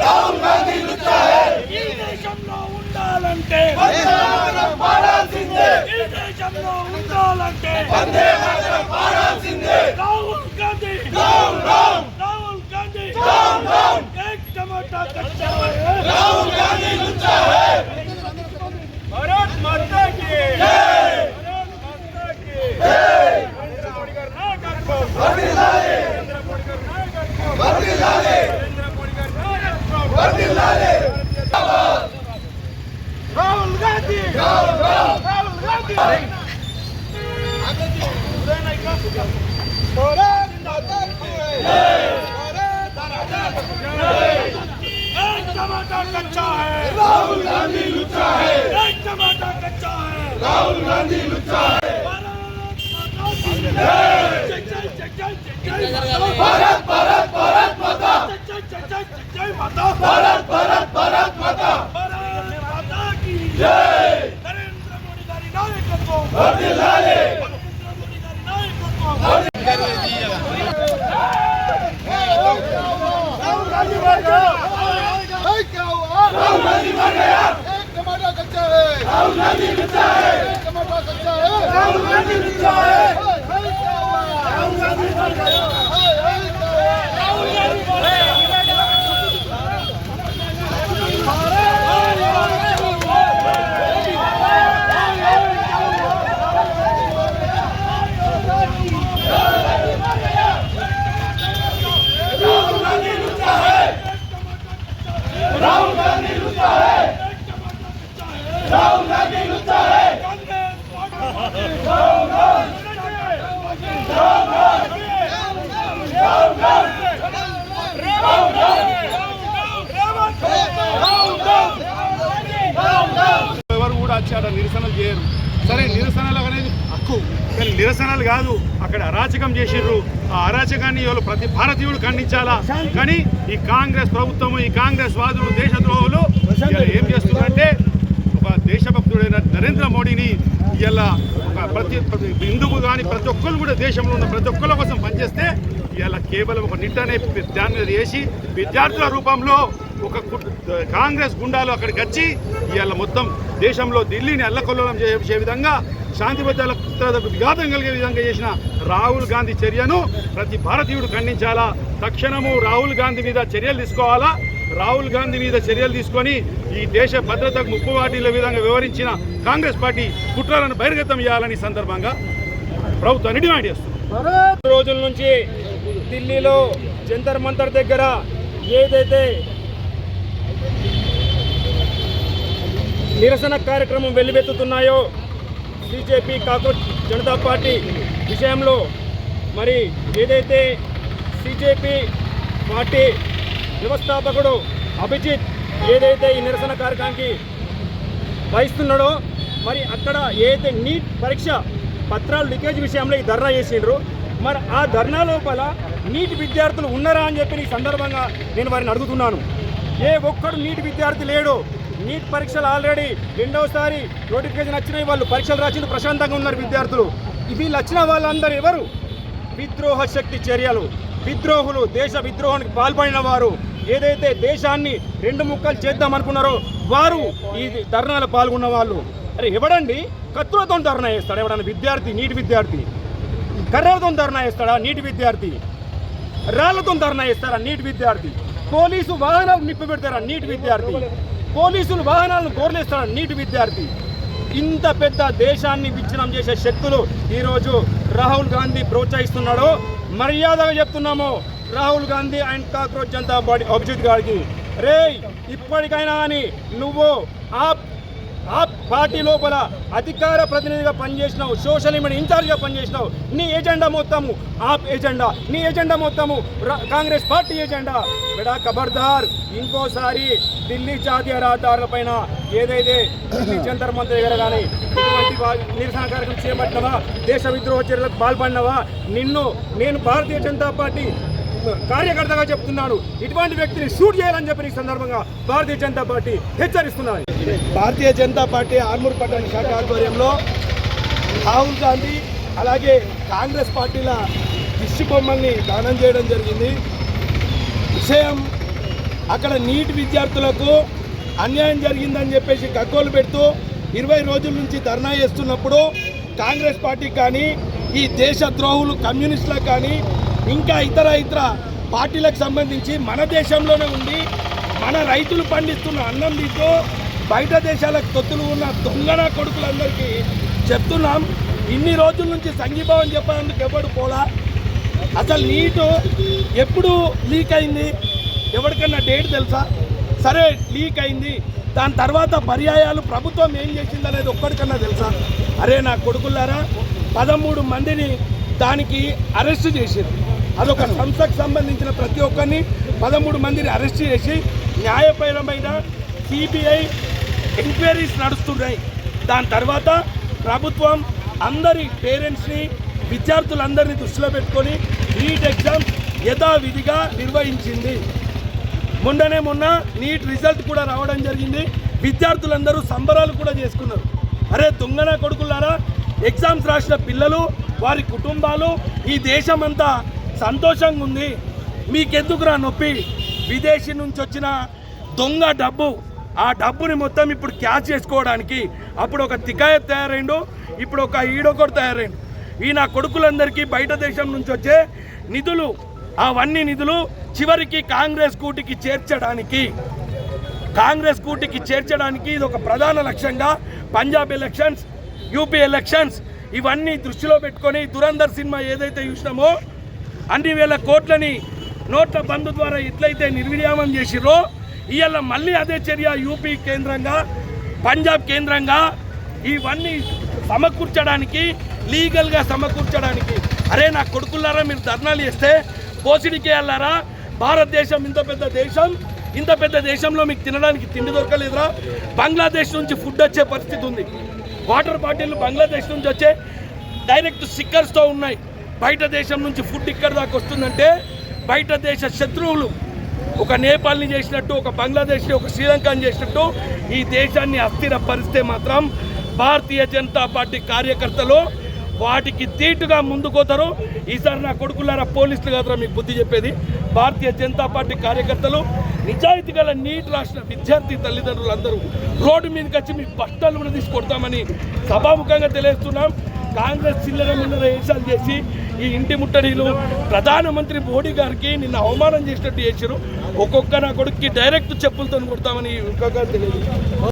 Rahul Gandhi లుచ్చా high ఈ దేశంలో ఉండాలంటే వందే మాతరం పాడాల్సిందే ఈ దేశంలో ఉండాలంటే వందే మాతరం పాడాల్సిందే Rahul Gandhi down down Rahul Gandhi down down एक टमाटा कच्चा है राहुल गांधी లుచ్చా హై भारत माता की जय भारत माता की जय नरेंद्र मोदी गाరి నాయకత్వం వర్ధిల్లాలి नरेंद्र मोदी गाరి नायकत्వం వర్ధిల్లాలి नरेंद्र मोदी गाరి नायकत्వం వర్ధిల్లాలి राहुल गांधी राहुल गांधी उदय नायक भारत माता की जय भारत माता की जय एक टमाटा कच्चा है राहुल गांधी లుచ్చా है एक टमाटा कच्चा है राहुल गांधी లుచ్చా है भारत भारत भारत माता जय माता भारत भारत भारत माता भारत माता की जय नरेंद्र मोदी गाరి నాయకత్వం వర్ధిల్లాలి नरेंद्र मोदी गाరి नायकत्వం राहुल गांधी मर गया क्या हुआ राहुल गांधी मर गया एक टमाटा कच्चा है राहुल गांधी లుచ్చా है एक टमाटा कच्चा है राहुल गांधी లుచ్చా है क्या हुआ राहुल गांधी मर गया राहुल गांधी मर गया राहुल गांधी లుచ్చా है राहुल गांधी లుచ్చా है ఎవరు కూడా వచ్చి అక్కడ నిరసనలు చేయరు. సరే నిరసనలు అనేది హక్కు, కానీ నిరసనలు కాదు, అక్కడ అరాచకం చేసిర్రు. ఆ అరాచకాన్ని ఇవాళ ప్రతి భారతీయుడు ఖండించాలా. కానీ ఈ కాంగ్రెస్ ప్రభుత్వము, ఈ కాంగ్రెస్ వాదులు, దేశద్రోహులు ఏం చేస్తున్నారంటే ఒక దేశభక్తుడైన నరేంద్ర మోడీని ఇలా ఒక ప్రతి హిందువు కానీ ప్రతి ఒక్కరు కూడా దేశంలో ఉన్న ప్రతి ఒక్కరి కోసం పనిచేస్తే ఇలా కేవలం ఒక నిట్టనే దాని మీద వేసి విద్యార్థుల రూపంలో ఒక కాంగ్రెస్ గుండాలు అక్కడికి వచ్చి ఇవాళ మొత్తం దేశంలో ఢిల్లీని అల్లకొల్లోలం చేసే విధంగా శాంతి భద్రతలకు విఘాతం కలిగే విధంగా చేసిన రాహుల్ గాంధీ చర్యను ప్రతి భారతీయుడు ఖండించాలా. తక్షణము రాహుల్ గాంధీ మీద చర్యలు తీసుకోవాలా. రాహుల్ గాంధీ మీద చర్యలు తీసుకొని ఈ దేశ భద్రతకు ముప్పు వాటిల్ల విధంగా వివరించిన కాంగ్రెస్ పార్టీ కుట్రలను బహిర్గతం చేయాలని సందర్భంగా ప్రభుత్వాన్ని డిమాండ్ చేస్తుంది. రోజుల నుంచి ఢిల్లీలో జంతర్ మంతర్ దగ్గర ఏదైతే నిరసన కార్యక్రమం వెల్లువెత్తుతున్నాయో బీజేపీ కాంగ్రెస్ జనతా పార్టీ విషయంలో మరి ఏదైతే సిజేపీ పార్టీ వ్యవస్థాపకుడు అభిజిత్ ఏదైతే ఈ నిరసన కార్యక్రమానికి వహిస్తున్నాడో మరి అక్కడ ఏదైతే నీట్ పరీక్ష పత్రాలు లీకేజ్ విషయంలో ఈ ధర్నా చేసిండ్రు. మరి ఆ ధర్నా లోపల నీట్ విద్యార్థులు ఉన్నారా అని చెప్పి ఈ సందర్భంగా నేను వారిని అడుగుతున్నాను. ఏ ఒక్కడు నీట్ విద్యార్థి లేడు. నీట్ పరీక్షలు ఆల్రెడీ రెండవసారి నోటిఫికేషన్ వచ్చినాయి, వాళ్ళు పరీక్షలు రాసింది, ప్రశాంతంగా ఉన్నారు విద్యార్థులు. వీళ్ళు వచ్చిన వాళ్ళందరూ ఎవరు? విద్రోహ శక్తి చర్యలు, విద్రోహులు, దేశ విద్రోహానికి పాల్పడిన వారు, ఏదైతే దేశాన్ని రెండు ముక్కలు చేద్దాం అనుకున్నారో వారు ఈ ధర్నాలో పాల్గొన్న వాళ్ళు. అరే ఎవడండి కత్తులతో ధర్నా చేస్తాడు? ఎవడన్నా విద్యార్థి, నీటి విద్యార్థి కర్రలతో ధర్నా చేస్తాడా? నీటి విద్యార్థి రాళ్లతో ధర్నా చేస్తారా? నీటి విద్యార్థి పోలీసు వాహనాలు నిప్పి పెడతారా? నీటి విద్యార్థి పోలీసులు వాహనాలను గోర్లేస్తారా? నీటి విద్యార్థి. ఇంత పెద్ద దేశాన్ని విచ్ఛిన్నం చేసే శక్తులు ఈరోజు రాహుల్ గాంధీ ప్రోత్సహిస్తున్నాడు. మర్యాదగా చెప్తున్నాము రాహుల్ గాంధీ అండ్ కాంగ్రెస్ జనతా పార్టీ అభిజిత్ గారికి, రే ఇప్పటికైనా కానీ నువ్వు ఆ పార్టీ లోపల అధికార ప్రతినిధిగా పనిచేసినావు, సోషల్ మీడియా ఇన్ఛార్జ్గా పనిచేసినావు. నీ ఎజెండా మొత్తము ఆప్ ఎజెండా, నీ ఎజెండా మొత్తము కాంగ్రెస్ పార్టీ ఎజెండా. బెడా ఖబర్దార్, ఇంకోసారి ఢిల్లీ జాతీయ రహదారుల పైన ఏదైతే ఢిల్లీ జంతర్ మంతర్ దగ్గర కానీ ఇటువంటి నిరసన కార్యక్రమం చేపట్టినవా, దేశ విద్రోహ చర్యలకు పాల్పడినవా, నేను భారతీయ జనతా పార్టీ కార్యకర్తగా చెప్తున్నాను, ఇటువంటి వ్యక్తిని షూట్ చేయాలని చెప్పి ఈ సందర్భంగా భారతీయ జనతా పార్టీ హెచ్చరిస్తున్నారు. భారతీయ జనతా పార్టీ ఆర్మూర్ పట్టణ శాఖ ఆధ్వర్యంలో రాహుల్ గాంధీ అలాగే కాంగ్రెస్ పార్టీల దిష్టి బొమ్మల్ని దానం చేయడం జరిగింది. విషయం అక్కడ నీట్ విద్యార్థులకు అన్యాయం జరిగిందని చెప్పేసి కక్కోలు పెడుతూ 20 రోజుల నుంచి ధర్నా చేస్తున్నప్పుడు కాంగ్రెస్ పార్టీకి కానీ ఈ దేశ ద్రోహులు కమ్యూనిస్టులకు కానీ ఇంకా ఇతర పార్టీలకు సంబంధించి మన దేశంలోనే ఉండి మన రైతులు పండిస్తున్న అన్నం తింటూ బయట దేశాలకు తొత్తులు ఉన్న దొంగన కొడుకులందరికీ చెప్తున్నాం. ఇన్ని రోజుల నుంచి సంఘీభావం చెప్పడానికి ఎవడు పోలా. అసలు నీటు ఎప్పుడు లీక్ అయింది, ఎవరికన్నా డేట్ తెలుసా? సరే లీక్ అయింది, దాని తర్వాత పర్యాయాలు ప్రభుత్వం ఏం చేసింది అనేది ఒక్కడికన్నా తెలుసా? అరే నా కొడుకులారా, 13 మందిని దానికి అరెస్ట్ చేశారు. అదొక సంస్థకు సంబంధించిన ప్రతి ఒక్కరిని 13 మందిని అరెస్ట్ చేసి న్యాయపరమైన సిబిఐ ఎంక్వైరీస్ నడుస్తున్నాయి. దాని తర్వాత ప్రభుత్వం అందరి పేరెంట్స్ని విద్యార్థులందరినీ దృష్టిలో పెట్టుకొని నీట్ ఎగ్జామ్ యథావిధిగా నిర్వహించింది. మొన్న నీట్ రిజల్ట్ కూడా రావడం జరిగింది. విద్యార్థులందరూ సంబరాలు కూడా చేసుకున్నారు. అరే దొంగన కొడుకులారా, ఎగ్జామ్స్ రాసిన పిల్లలు, వారి కుటుంబాలు, ఈ దేశమంతా సంతోషంగా ఉంది. మీకెందుకురా నొప్పి? విదేశీ నుంచి వచ్చిన దొంగ డబ్బు, ఆ డబ్బుని మొత్తం ఇప్పుడు క్యాచ్ చేసుకోవడానికి అప్పుడు ఒక తికాయత్ తయారైండు, ఇప్పుడు ఒక ఈడొకడు తయారైండు. ఈ నా కొడుకులందరికీ బయట దేశం నుంచి వచ్చే నిధులు, అవన్నీ నిధులు చివరికి కాంగ్రెస్ కూటికి చేర్చడానికి ఇది ఒక ప్రధాన లక్ష్యంగా పంజాబ్ ఎలక్షన్స్, యూపీ ఎలక్షన్స్ ఇవన్నీ దృష్టిలో పెట్టుకొని దురంధర్ సినిమా ఏదైతే చూసినామో అన్ని వేల కోట్లని నోట్ల బంద్ ద్వారా ఎట్లయితే నిర్వినియోగం చేసిరో, ఇవాళ మళ్ళీ అదే చర్య యూపీ కేంద్రంగా, పంజాబ్ కేంద్రంగా ఇవన్నీ సమకూర్చడానికి, లీగల్గా సమకూర్చడానికి. అరే నా కొడుకులారా, మీరు ధర్నాలు చేస్తే పోసిడికి వెళ్ళారా? భారతదేశం ఇంత పెద్ద దేశంలో మీకు తినడానికి తిండి దొరకలేదురా? బంగ్లాదేశ్ నుంచి ఫుడ్ వచ్చే పరిస్థితి ఉంది. వాటర్ బాటిల్ బంగ్లాదేశ్ నుంచి వచ్చే డైరెక్ట్ స్టిక్కర్స్తో ఉన్నాయి. బయట దేశం నుంచి ఫుడ్ ఇక్కడ దాకా వస్తుందంటే బయట దేశ శత్రువులు ఒక నేపాల్ని చేసినట్టు, ఒక బంగ్లాదేశ్ని, ఒక శ్రీలంకని చేసినట్టు ఈ దేశాన్ని అస్థిరపరిస్తే మాత్రం భారతీయ జనతా పార్టీ కార్యకర్తలు వాటికి తీటుగా ముందుకోతారు. ఈసారి నా కొడుకులారా, పోలీసులు కాదురా మీకు బుద్ధి చెప్పేది, భారతీయ జనతా పార్టీ కార్యకర్తలు, నిజాయితీ గల నీట్ రాసిన విద్యార్థి తల్లిదండ్రులందరూ రోడ్డు మీదకి వచ్చి మీ బట్టలు కూడా తీసుకొడతామని సభాముఖంగా తెలియజేస్తున్నాం. కాంగ్రెస్ చిల్లర మిల్లర వేషాలు చేసి ఈ ఇంటి ముట్టడిలు ప్రధానమంత్రి మోడీ గారికి నిన్న అవమానం చేసినట్టు చేశారు. ఒక్కొక్క నా కొడుక్కి డైరెక్ట్ చెప్పులతో కొడతామని ఇంకొక తెలియదు.